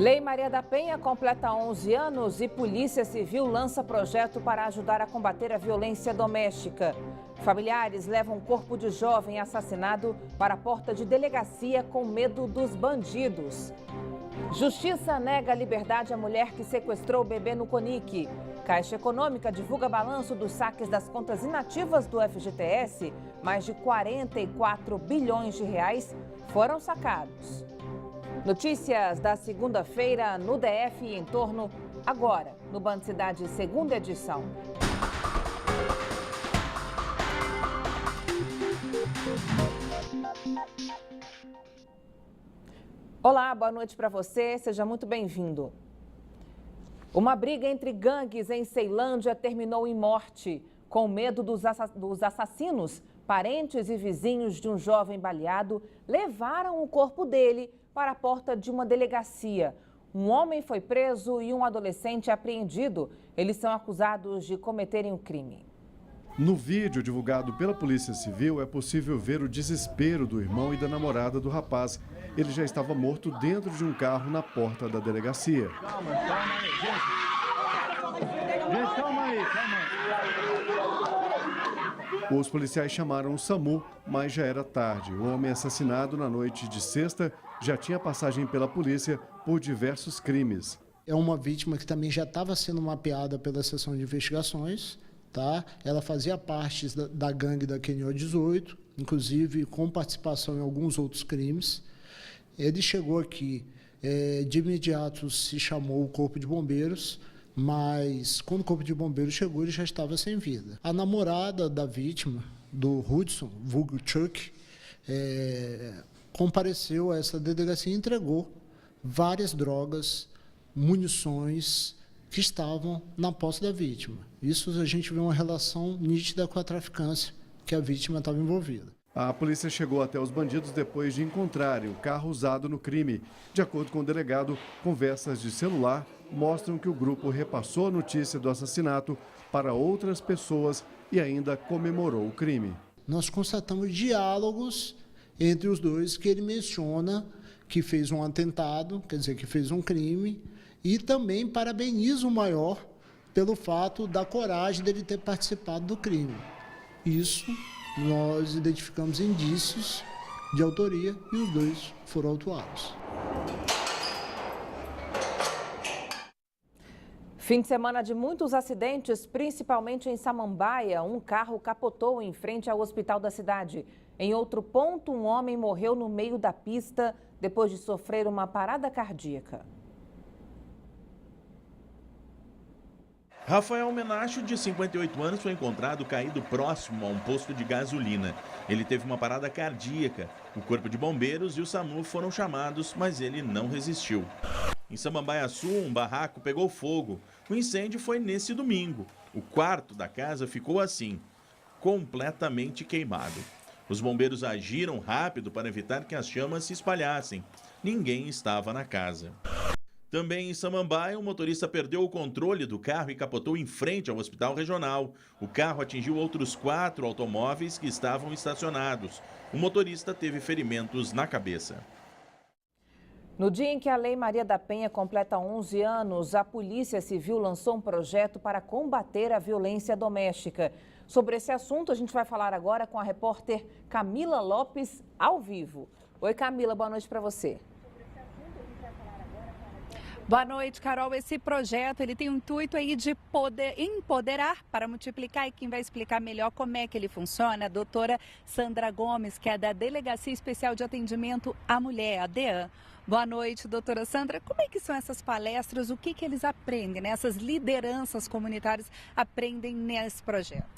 Lei Maria da Penha completa 11 anos e Polícia Civil lança projeto para ajudar a combater a violência doméstica. Familiares levam corpo de jovem assassinado para a porta de delegacia com medo dos bandidos. Justiça nega liberdade à mulher que sequestrou o bebê no CONIC. Caixa Econômica divulga balanço dos saques das contas inativas do FGTS. Mais de 44 bilhões de reais foram sacados. Notícias da segunda-feira no DF e em torno, agora, no Band Cidade, segunda edição. Olá, boa noite para você, seja muito bem-vindo. Uma briga entre gangues em Ceilândia terminou em morte. Com medo dos assassinos, parentes e vizinhos de um jovem baleado levaram o corpo dele para a porta de uma delegacia. Um homem foi preso e um adolescente apreendido. Eles são acusados de cometerem o crime. No vídeo divulgado pela Polícia Civil, é possível ver o desespero do irmão e da namorada do rapaz. Ele já estava morto dentro de um carro na porta da delegacia. Calma aí, gente. Gente, calma aí. Os policiais chamaram o SAMU, mas já era tarde. O homem assassinado na noite de sexta já tinha passagem pela polícia por diversos crimes. É uma vítima que também já estava sendo mapeada pela seção de investigações, tá? Ela fazia parte da gangue da QNO 18, inclusive com participação em alguns outros crimes. Ele chegou aqui, de imediato se chamou o Corpo de Bombeiros, mas quando o Corpo de Bombeiros chegou, ele já estava sem vida. A namorada da vítima, do Hudson, vulgo Chuck, compareceu a essa delegacia e entregou várias drogas, munições que estavam na posse da vítima. Isso a gente vê uma relação nítida com a traficância que a vítima estava envolvida. A polícia chegou até os bandidos depois de encontrarem o carro usado no crime. De acordo com o delegado, conversas de celular mostram que o grupo repassou a notícia do assassinato para outras pessoas e ainda comemorou o crime. Nós constatamos diálogos entre os dois, que ele menciona que fez um atentado, quer dizer, que fez um crime, e também parabeniza o maior pelo fato da coragem dele ter participado do crime. Isso nós identificamos indícios de autoria e os dois foram autuados. Fim de semana de muitos acidentes, principalmente em Samambaia. Um carro capotou em frente ao hospital da cidade. Em outro ponto, um homem morreu no meio da pista depois de sofrer uma parada cardíaca. Rafael Menacho, de 58 anos, foi encontrado caído próximo a um posto de gasolina. Ele teve uma parada cardíaca. O Corpo de Bombeiros e o SAMU foram chamados, mas ele não resistiu. Em Samambaia Sul, um barraco pegou fogo. O incêndio foi nesse domingo. O quarto da casa ficou assim, completamente queimado. Os bombeiros agiram rápido para evitar que as chamas se espalhassem. Ninguém estava na casa. Também em Samambaia, um motorista perdeu o controle do carro e capotou em frente ao hospital regional. O carro atingiu outros 4 automóveis que estavam estacionados. O motorista teve ferimentos na cabeça. No dia em que a Lei Maria da Penha completa 11 anos, a Polícia Civil lançou um projeto para combater a violência doméstica. Sobre esse assunto, a gente vai falar agora com a repórter Camila Lopes, ao vivo. Oi, Camila, boa noite para você. Boa noite, Carol. Esse projeto ele tem o intuito aí de poder empoderar para multiplicar, e quem vai explicar melhor como é que ele funciona é a doutora Sandra Gomes, que é da Delegacia Especial de Atendimento à Mulher, a DEAN. Boa noite, doutora Sandra. Como é que são essas palestras? O que eles aprendem, né? Essas lideranças comunitárias aprendem nesse projeto?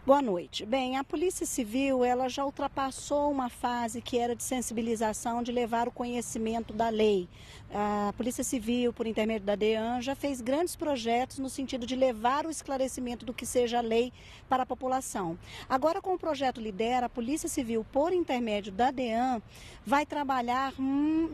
Boa noite. Bem, a Polícia Civil, ela já ultrapassou uma fase que era de sensibilização, de levar o conhecimento da lei. A Polícia Civil, por intermédio da DEAN, já fez grandes projetos no sentido de levar o esclarecimento do que seja a lei para a população. Agora, com o projeto Lidera, a Polícia Civil, por intermédio da DEAN, vai trabalhar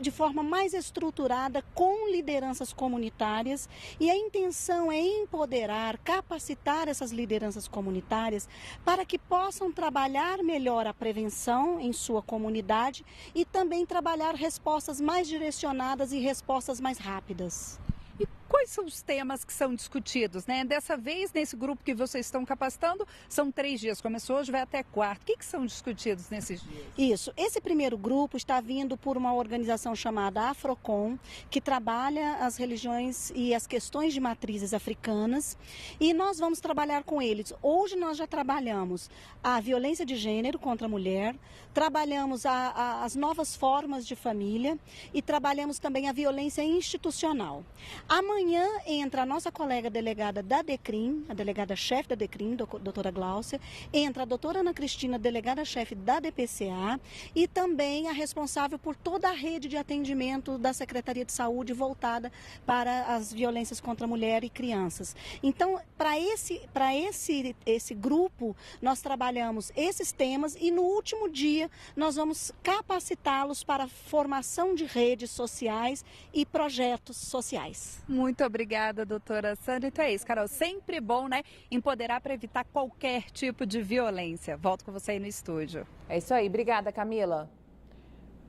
de forma mais estruturada com lideranças comunitárias, e a intenção é empoderar, capacitar essas lideranças comunitárias para que possam trabalhar melhor a prevenção em sua comunidade e também trabalhar respostas mais direcionadas e respostas mais rápidas. E quais são os temas que são discutidos, né? Dessa vez, nesse grupo que vocês estão capacitando, são 3 dias. Começou hoje, vai até quarta. O que são discutidos nesses dias? Isso. Esse primeiro grupo está vindo por uma organização chamada Afrocom, que trabalha as religiões e as questões de matrizes africanas. E nós vamos trabalhar com eles. Hoje nós já trabalhamos a violência de gênero contra a mulher, trabalhamos as novas formas de família e trabalhamos também a violência institucional. Amanhã entra a nossa colega delegada da DECRIM, a delegada-chefe da DECRIM, doutora Gláucia, entra a doutora Ana Cristina, delegada-chefe da DPCA e também a responsável por toda a rede de atendimento da Secretaria de Saúde voltada para as violências contra a mulher e crianças. Então, para esse grupo, nós trabalhamos esses temas e no último dia nós vamos capacitá-los para a formação de redes sociais e projetos sociais. Muito obrigada, doutora Sandra. Então é isso, Carol. Sempre bom, né? Empoderar para evitar qualquer tipo de violência. Volto com você aí no estúdio. É isso aí. Obrigada, Camila.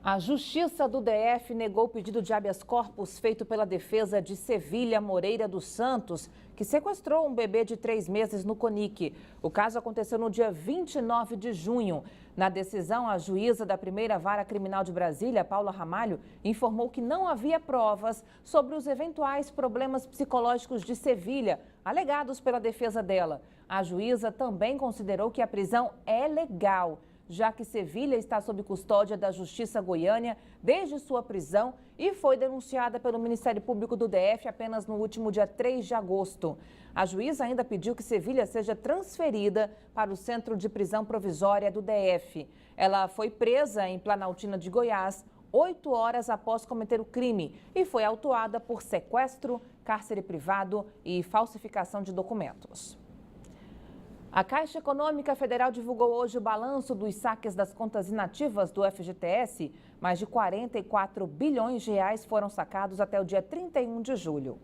A Justiça do DF negou o pedido de habeas corpus feito pela defesa de Sevilha Moreira dos Santos, que sequestrou um bebê de 3 meses no CONIC. O caso aconteceu no dia 29 de junho. Na decisão, a juíza da primeira vara criminal de Brasília, Paula Ramalho, informou que não havia provas sobre os eventuais problemas psicológicos de Sevilha, alegados pela defesa dela. A juíza também considerou que a prisão é legal, já que Sevilha está sob custódia da Justiça Goiânia desde sua prisão e foi denunciada pelo Ministério Público do DF apenas no último dia 3 de agosto. A juíza ainda pediu que Sevilha seja transferida para o Centro de Prisão Provisória do DF. Ela foi presa em Planaltina de Goiás 8 horas após cometer o crime e foi autuada por sequestro, cárcere privado e falsificação de documentos. A Caixa Econômica Federal divulgou hoje o balanço dos saques das contas inativas do FGTS. Mais de 44 bilhões de reais foram sacados até o dia 31 de julho.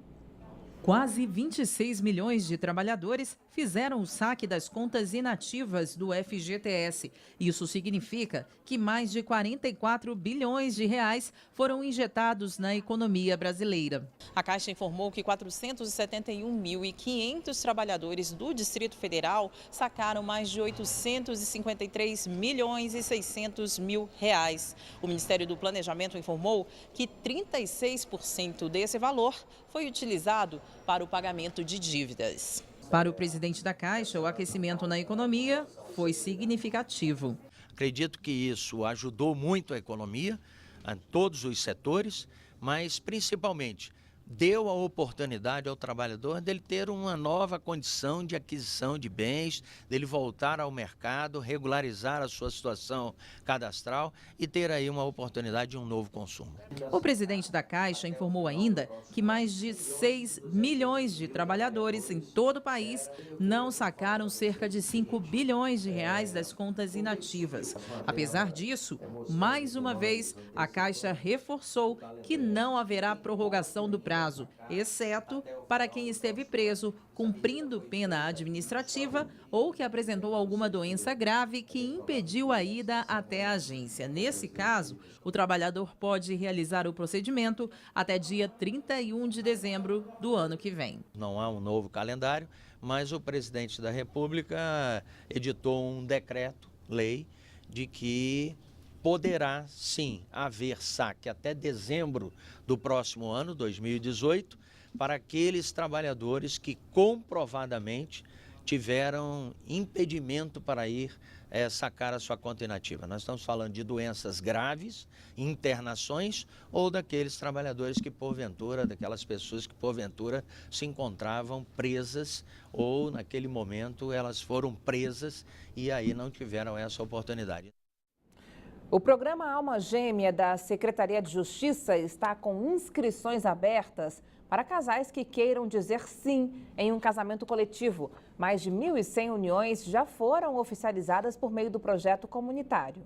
Quase 26 milhões de trabalhadores fizeram o saque das contas inativas do FGTS. Isso significa que mais de 44 bilhões de reais foram injetados na economia brasileira. A Caixa informou que 471.500 trabalhadores do Distrito Federal sacaram mais de 853 milhões e 600 mil reais. O Ministério do Planejamento informou que 36% desse valor foi utilizado para o pagamento de dívidas. Para o presidente da Caixa, o aquecimento na economia foi significativo. Acredito que isso ajudou muito a economia, a todos os setores, mas principalmente deu a oportunidade ao trabalhador dele ter uma nova condição de aquisição de bens, dele voltar ao mercado, regularizar a sua situação cadastral e ter aí uma oportunidade de um novo consumo. O presidente da Caixa informou ainda que mais de 6 milhões de trabalhadores em todo o país não sacaram cerca de 5 bilhões de reais das contas inativas. Apesar disso, mais uma vez, a Caixa reforçou que não haverá prorrogação do prazo, exceto para quem esteve preso, cumprindo pena administrativa ou que apresentou alguma doença grave que impediu a ida até a agência. Nesse caso, o trabalhador pode realizar o procedimento até dia 31 de dezembro do ano que vem. Não há um novo calendário, mas o presidente da República editou um decreto-lei de que poderá, sim, haver saque até dezembro do próximo ano, 2018, para aqueles trabalhadores que comprovadamente tiveram impedimento para ir sacar a sua conta inativa. Nós estamos falando de doenças graves, internações ou daqueles trabalhadores que porventura, daquelas pessoas que porventura se encontravam presas ou naquele momento elas foram presas e aí não tiveram essa oportunidade. O programa Alma Gêmea da Secretaria de Justiça está com inscrições abertas para casais que queiram dizer sim em um casamento coletivo. Mais de 1.100 uniões já foram oficializadas por meio do projeto comunitário.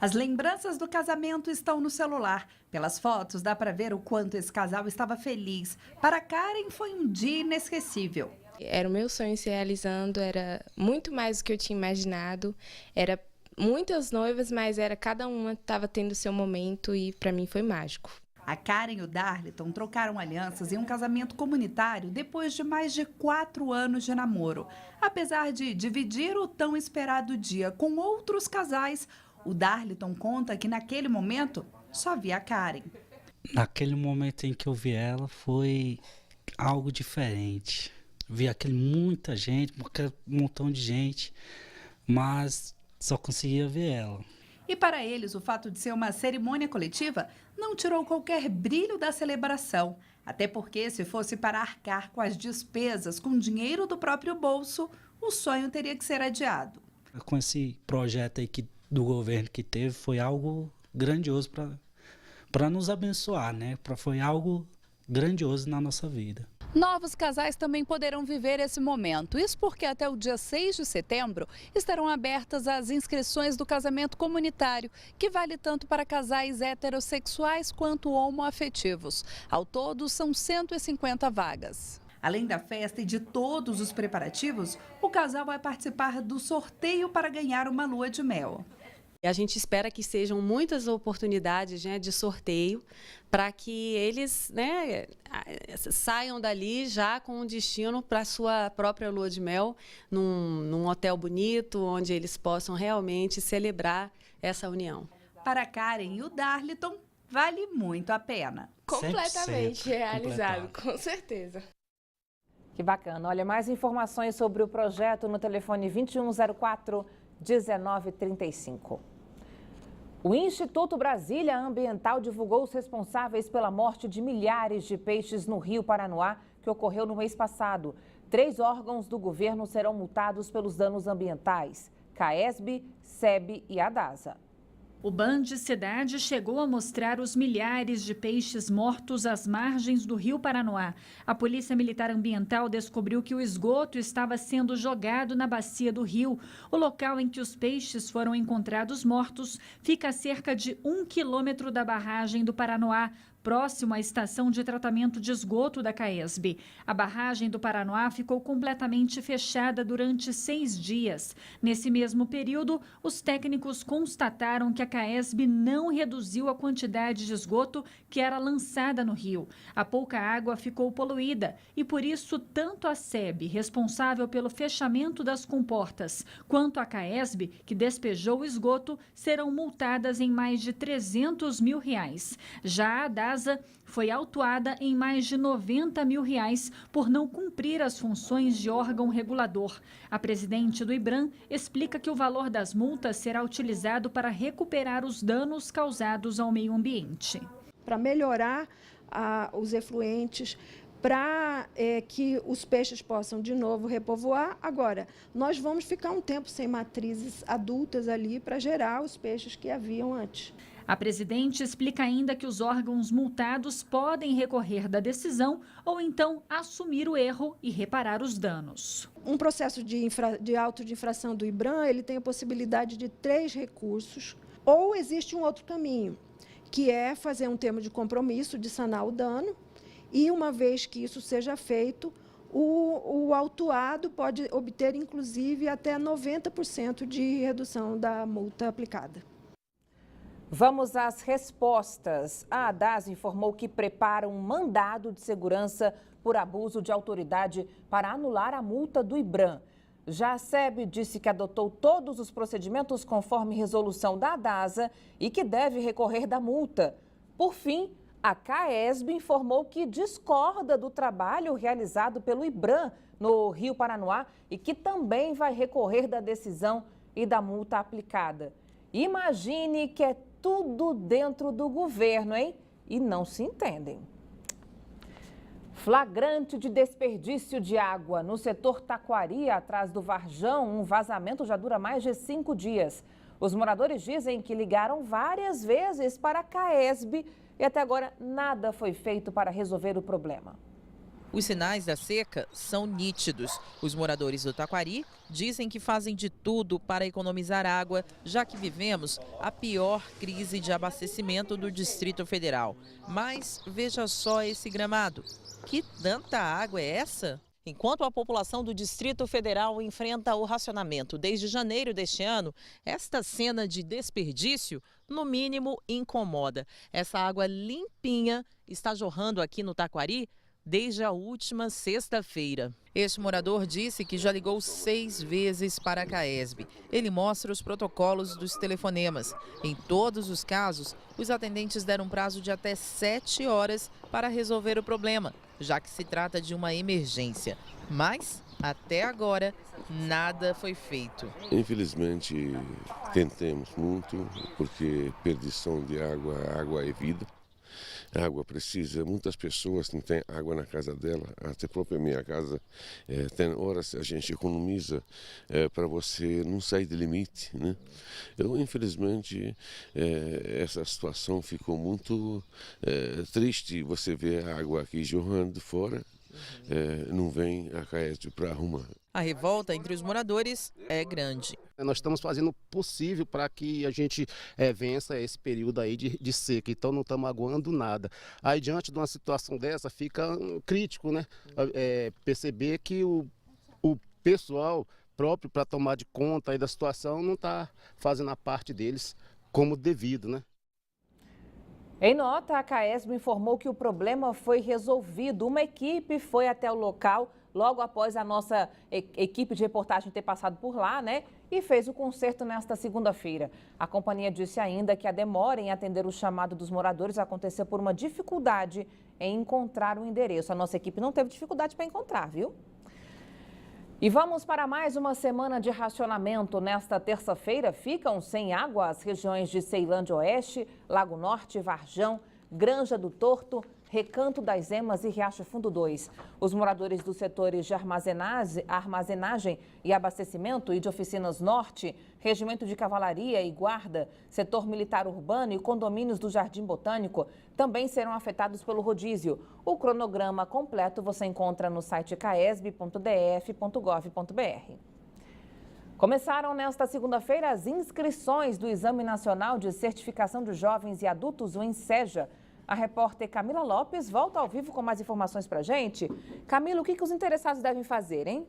As lembranças do casamento estão no celular. Pelas fotos dá para ver o quanto esse casal estava feliz. Para Karen foi um dia inesquecível. Era o meu sonho se realizando, era muito mais do que eu tinha imaginado, era muitas noivas, mas era cada uma estava tendo seu momento e para mim foi mágico. A Karen e o Darliton trocaram alianças em um casamento comunitário depois de mais de 4 anos de namoro. Apesar de dividir o tão esperado dia com outros casais, o Darliton conta que naquele momento só via a Karen. Naquele momento em que eu vi ela foi algo diferente. Vi muita gente, aquele montão de gente, mas só conseguia ver ela. E para eles, o fato de ser uma cerimônia coletiva não tirou qualquer brilho da celebração. Até porque, se fosse para arcar com as despesas com dinheiro do próprio bolso, o sonho teria que ser adiado. Com esse projeto aí do governo que teve, foi algo grandioso para nos abençoar, né? Foi algo grandioso na nossa vida. Novos casais também poderão viver esse momento. Isso porque até o dia 6 de setembro estarão abertas as inscrições do casamento comunitário, que vale tanto para casais heterossexuais quanto homoafetivos. Ao todo, são 150 vagas. Além da festa e de todos os preparativos, o casal vai participar do sorteio para ganhar uma lua de mel. A gente espera que sejam muitas oportunidades, né, de sorteio para que eles, né, saiam dali já com um destino para a sua própria lua de mel, num hotel bonito, onde eles possam realmente celebrar essa união. Para Karen e o Darliton, vale muito a pena. Completamente realizado, com certeza. Que bacana. Olha, mais informações sobre o projeto no telefone 2104-1935. O Instituto Brasília Ambiental divulgou os responsáveis pela morte de milhares de peixes no Rio Paranoá, que ocorreu no mês passado. 3 órgãos do governo serão multados pelos danos ambientais: CAESB, SEB e ADASA. O Band Cidade chegou a mostrar os milhares de peixes mortos às margens do Rio Paranoá. A Polícia Militar Ambiental descobriu que o esgoto estava sendo jogado na bacia do rio. O local em que os peixes foram encontrados mortos fica a cerca de 1 quilômetro da barragem do Paranoá, próximo à estação de tratamento de esgoto da CAESB. A barragem do Paranoá ficou completamente fechada durante 6 dias. Nesse mesmo período, os técnicos constataram que a CAESB não reduziu a quantidade de esgoto que era lançada no rio. A pouca água ficou poluída e, por isso, tanto a SEB, responsável pelo fechamento das comportas, quanto a CAESB, que despejou o esgoto, serão multadas em mais de R$300 mil. Já a ADASA foi autuada em mais de R$90 mil por não cumprir as funções de órgão regulador. A presidente do IBRAM explica que o valor das multas será utilizado para recuperar os danos causados ao meio ambiente. Para melhorar os efluentes, para que os peixes possam de novo repovoar. Agora, nós vamos ficar um tempo sem matrizes adultas ali para gerar os peixes que haviam antes. A presidente explica ainda que os órgãos multados podem recorrer da decisão ou então assumir o erro e reparar os danos. Um processo de auto de infração do IBRAM, ele tem a possibilidade de 3 recursos, ou existe um outro caminho, que é fazer um termo de compromisso de sanar o dano, e uma vez que isso seja feito, o autuado pode obter, inclusive, até 90% de redução da multa aplicada. Vamos às respostas. A ADASA informou que prepara um mandado de segurança por abuso de autoridade para anular a multa do IBRAM. Já a SEB disse que adotou todos os procedimentos conforme resolução da ADASA e que deve recorrer da multa. Por fim, a CAESB informou que discorda do trabalho realizado pelo IBRAM no Rio Paranoá e que também vai recorrer da decisão e da multa aplicada. Imagine que é tudo dentro do governo, hein? E não se entendem. Flagrante de desperdício de água no setor Taquari, atrás do Varjão. Um vazamento já dura mais de 5 dias. Os moradores dizem que ligaram várias vezes para a CAESB e até agora nada foi feito para resolver o problema. Os sinais da seca são nítidos. Os moradores do Taquari dizem que fazem de tudo para economizar água, já que vivemos a pior crise de abastecimento do Distrito Federal. Mas veja só esse gramado. Que tanta água é essa? Enquanto a população do Distrito Federal enfrenta o racionamento desde janeiro deste ano, esta cena de desperdício, no mínimo, incomoda. Essa água limpinha está jorrando aqui no Taquari desde a última sexta-feira. Este morador disse que já ligou 6 vezes para a CAESB. Ele mostra os protocolos dos telefonemas. Em todos os casos, os atendentes deram um prazo de até 7 horas para resolver o problema, já que se trata de uma emergência. Mas, até agora, nada foi feito. Infelizmente, tentamos muito, porque perdição de água, água é vida. A água precisa, muitas pessoas não têm água na casa dela, até própria minha casa, tem horas a gente economiza para você não sair do limite, né? Eu, infelizmente, essa situação ficou muito triste, você vê a água aqui jorrando fora, não vem a CAESB para arrumar. A revolta entre os moradores é grande. Nós estamos fazendo o possível para que a gente vença esse período aí de seca, então não estamos aguando nada. Aí diante de uma situação dessa fica crítico, né? Perceber que o pessoal próprio para tomar de conta aí da situação não está fazendo a parte deles como devido, né? Em nota, a CAESB informou que o problema foi resolvido. Uma equipe foi até o local logo após a nossa equipe de reportagem ter passado por lá, né? E fez o conserto nesta segunda-feira. A companhia disse ainda que a demora em atender o chamado dos moradores aconteceu por uma dificuldade em encontrar o endereço. A nossa equipe não teve dificuldade para encontrar, viu? E vamos para mais uma semana de racionamento. Nesta terça-feira, ficam sem água as regiões de Ceilândia Oeste, Lago Norte, Varjão, Granja do Torto, Recanto das Emas e Riacho Fundo 2. Os moradores dos setores de armazenagem e abastecimento e de oficinas Norte, Regimento de Cavalaria e Guarda, Setor Militar Urbano e condomínios do Jardim Botânico também serão afetados pelo rodízio. O cronograma completo você encontra no site caesb.df.gov.br. Começaram nesta segunda-feira as inscrições do Exame Nacional de Certificação de Jovens e Adultos, o ENSEJA. A repórter Camila Lopes volta ao vivo com mais informações para a gente. Camila, o que os interessados devem fazer, hein?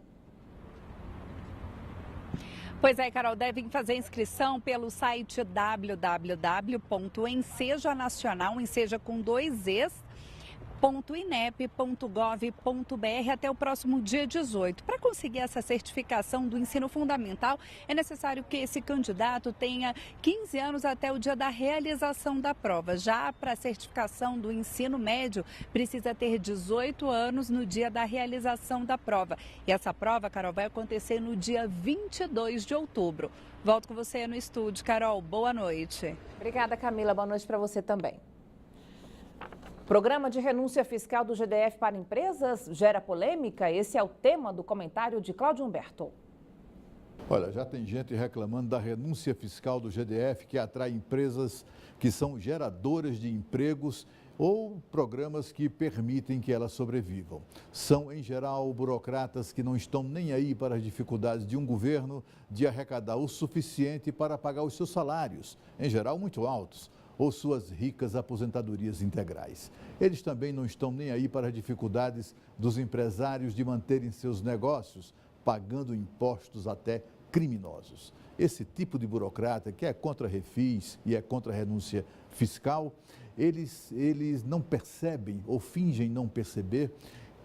Pois é, Carol, devem fazer inscrição pelo site www.ensejanacional, enseja com 2 Es, .inep.gov.br até o próximo dia 18. Para conseguir essa certificação do ensino fundamental, é necessário que esse candidato tenha 15 anos até o dia da realização da prova. Já para a certificação do ensino médio, precisa ter 18 anos no dia da realização da prova. E essa prova, Carol, vai acontecer no dia 22 de outubro. Volto com você no estúdio. Carol, boa noite. Obrigada, Camila. Boa noite para você também. Programa de renúncia fiscal do GDF para empresas gera polêmica? Esse é o tema do comentário de Cláudio Humberto. Olha, já tem gente reclamando da renúncia fiscal do GDF que atrai empresas que são geradoras de empregos ou programas que permitem que elas sobrevivam. São, em geral, burocratas que não estão nem aí para as dificuldades de um governo de arrecadar o suficiente para pagar os seus salários, em geral muito altos, ou suas ricas aposentadorias integrais. Eles também não estão nem aí para as dificuldades dos empresários de manterem seus negócios, pagando impostos até criminosos. Esse tipo de burocrata que é contra refis e é contra a renúncia fiscal, eles não percebem ou fingem não perceber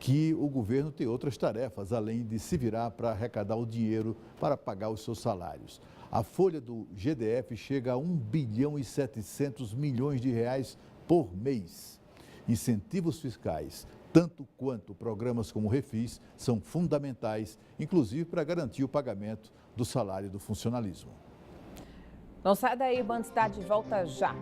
que o governo tem outras tarefas, além de se virar para arrecadar o dinheiro para pagar os seus salários. A folha do GDF chega a 1 bilhão e 700 milhões de reais por mês. Incentivos fiscais, tanto quanto programas como o Refis, são fundamentais, inclusive para garantir o pagamento do salário do funcionalismo. Não sai daí, Band está de volta já.